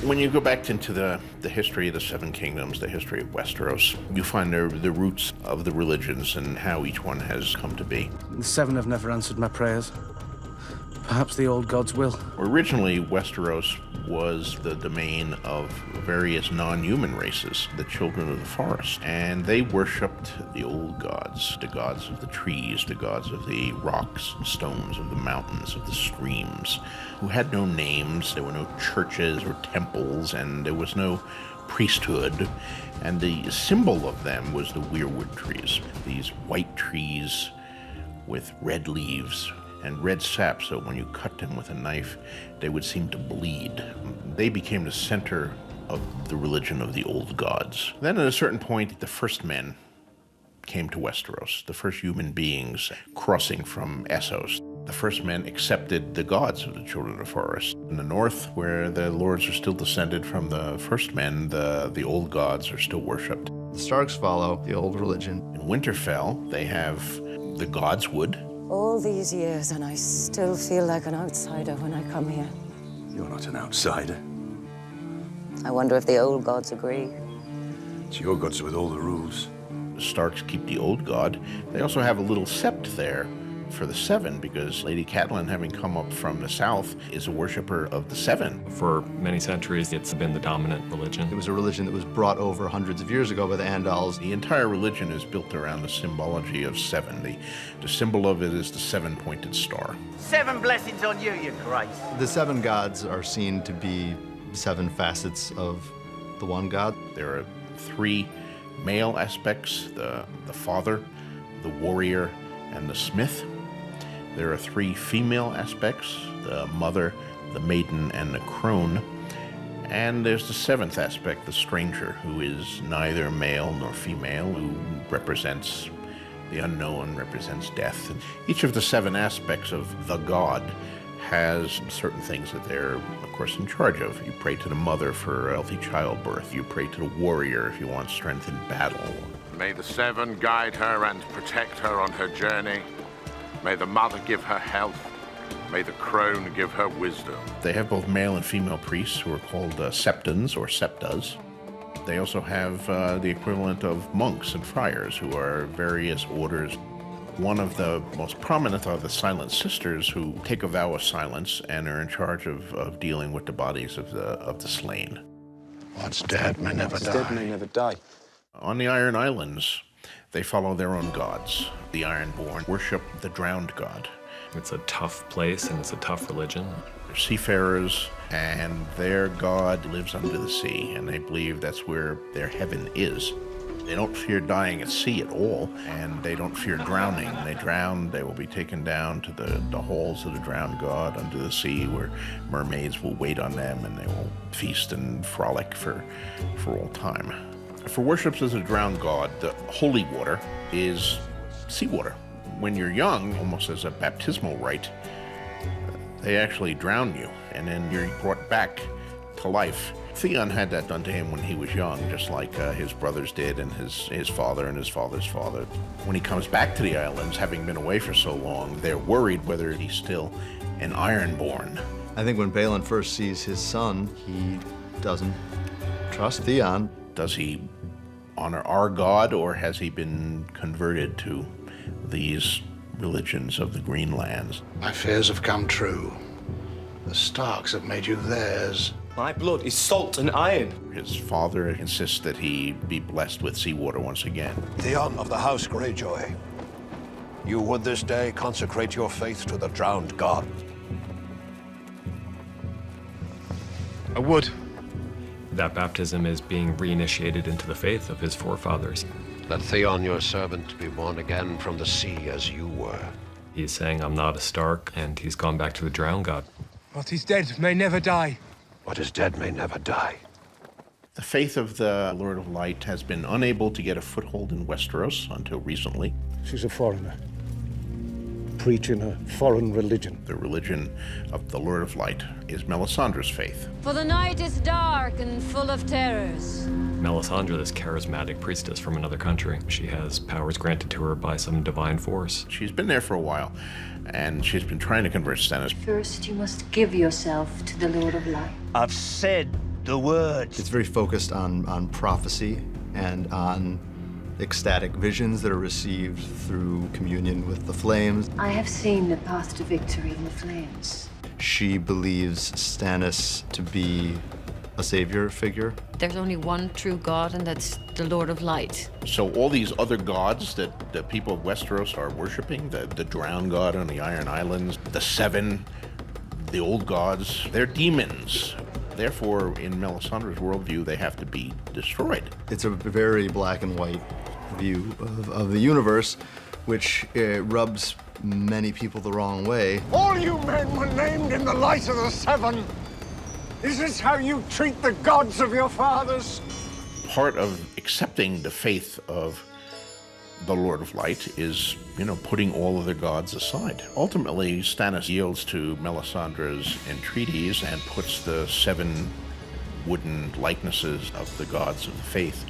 When you go back into the history of the Seven Kingdoms, the history of Westeros, you find the roots of the religions and how each one has come to be. The Seven have never answered my prayers. Perhaps the old gods will. Originally, Westeros was the domain of various non-human races, the children of the forest, and they worshipped the old gods, the gods of the trees, the gods of the rocks and stones, of the mountains, of the streams, who had no names. There were no churches or temples, and there was no priesthood, and the symbol of them was the weirwood trees, these white trees with red leaves and red sap, so when you cut them with a knife, they would seem to bleed. They became the center of the religion of the old gods. Then at a certain point, the first men came to Westeros, the first human beings crossing from Essos. The first men accepted the gods of the children of the forest. In the north, where the lords are still descended from the first men, the old gods are still worshipped. The Starks follow the old religion. In Winterfell, they have the godswood. All these years, and I still feel like an outsider when I come here. You're not an outsider. I wonder if the old gods agree. It's your gods with all the rules. The Starks keep the old god. They also have a little sept there for the Seven, because Lady Catelyn, having come up from the south, is a worshiper of the Seven. For many centuries, it's been the dominant religion. It was a religion that was brought over hundreds of years ago by the Andals. The entire religion is built around the symbology of seven. The symbol of it is the seven-pointed star. 7 blessings on you, your grace. The seven gods are seen to be seven facets of the one god. There are 3 male aspects, the father, the warrior, and the smith. There are 3 female aspects, the mother, the maiden, and the crone. And there's the 7th aspect, the stranger, who is neither male nor female, who represents the unknown, represents death. And each of the 7 aspects of the god has certain things that they're, of course, in charge of. You pray to the mother for healthy childbirth. You pray to the warrior if you want strength in battle. May the Seven guide her and protect her on her journey. May the mother give her health. May the crone give her wisdom. They have both male and female priests who are called septons or septas. They also have the equivalent of monks and friars, who are various orders. One of the most prominent are the Silent Sisters, who take a vow of silence and are in charge of dealing with the bodies of the slain. What's dead may never die. Dead may never die. On the Iron Islands, they follow their own gods. The Ironborn worship the drowned god. It's a tough place and it's a tough religion. They're seafarers, and their god lives under the sea, and they believe that's where their heaven is. They don't fear dying at sea at all, and they don't fear drowning. They drown, they will be taken down to the halls of the drowned god under the sea, where mermaids will wait on them, and they will feast and frolic for all time. For worships as a drowned god, the holy water is seawater. When you're young, almost as a baptismal rite, they actually drown you, and then you're brought back to life. Theon had that done to him when he was young, just like his brothers did, and his father and his father's father. When he comes back to the islands, having been away for so long, they're worried whether he's still an Ironborn. I think when Balon first sees his son, he doesn't trust Theon. Does he honor our god, or has he been converted to these religions of the Green Lands? My fears have come true. The Starks have made you theirs. My blood is salt and iron. His father insists that he be blessed with seawater once again. Theon of the House Greyjoy, you would this day consecrate your faith to the drowned god? I would. That baptism is being reinitiated into the faith of his forefathers. Let Theon, your servant, be born again from the sea as you were. He's saying, I'm not a Stark, and he's gone back to the drowned god. What is dead may never die. What is dead may never die. The faith of the Lord of Light has been unable to get a foothold in Westeros until recently. She's a foreigner, preaching a foreign religion. The religion of the Lord of Light is Melisandre's faith. For the night is dark and full of terrors. Melisandre, this charismatic priestess from another country. She has powers granted to her by some divine force. She's been there for a while, and she's been trying to convert Stannis. First, you must give yourself to the Lord of Light. I've said The words. It's very focused on prophecy and on ecstatic visions that are received through communion with the flames. I have seen the path to victory in the flames. She believes Stannis to be a savior figure. There's only one true God, and that's the Lord of Light. So all these other gods that the people of Westeros are worshiping, the drowned god on the Iron Islands, the Seven, the old gods, they're demons. Therefore, in Melisandre's worldview, they have to be destroyed. It's a very black and white view of the universe, which rubs many people the wrong way. All you men were named in the light of the Seven. Is this how you treat the gods of your fathers? Part of accepting the faith of the Lord of Light is, putting all of the gods aside. Ultimately, Stannis yields to Melisandre's entreaties and puts the 7 wooden likenesses of the gods of the faith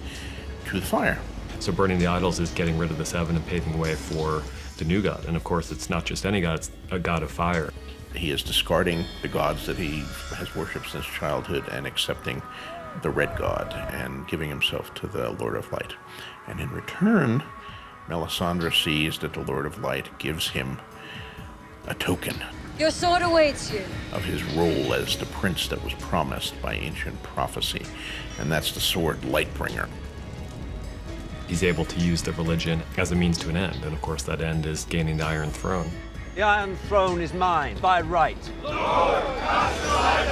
to the fire. So burning the idols is getting rid of the 7 and paving the way for the new god. And of course, it's not just any god, it's a god of fire. He is discarding the gods that he has worshipped since childhood and accepting the red god and giving himself to the Lord of Light. And in return, Melisandre sees that the Lord of Light gives him a token Your sword awaits you. of his role as the prince that was promised by ancient prophecy, and that's the sword Lightbringer. He's able to use the religion as a means to an end, and of course that end is gaining the Iron Throne. The Iron Throne is mine, by right. Lord, cast the light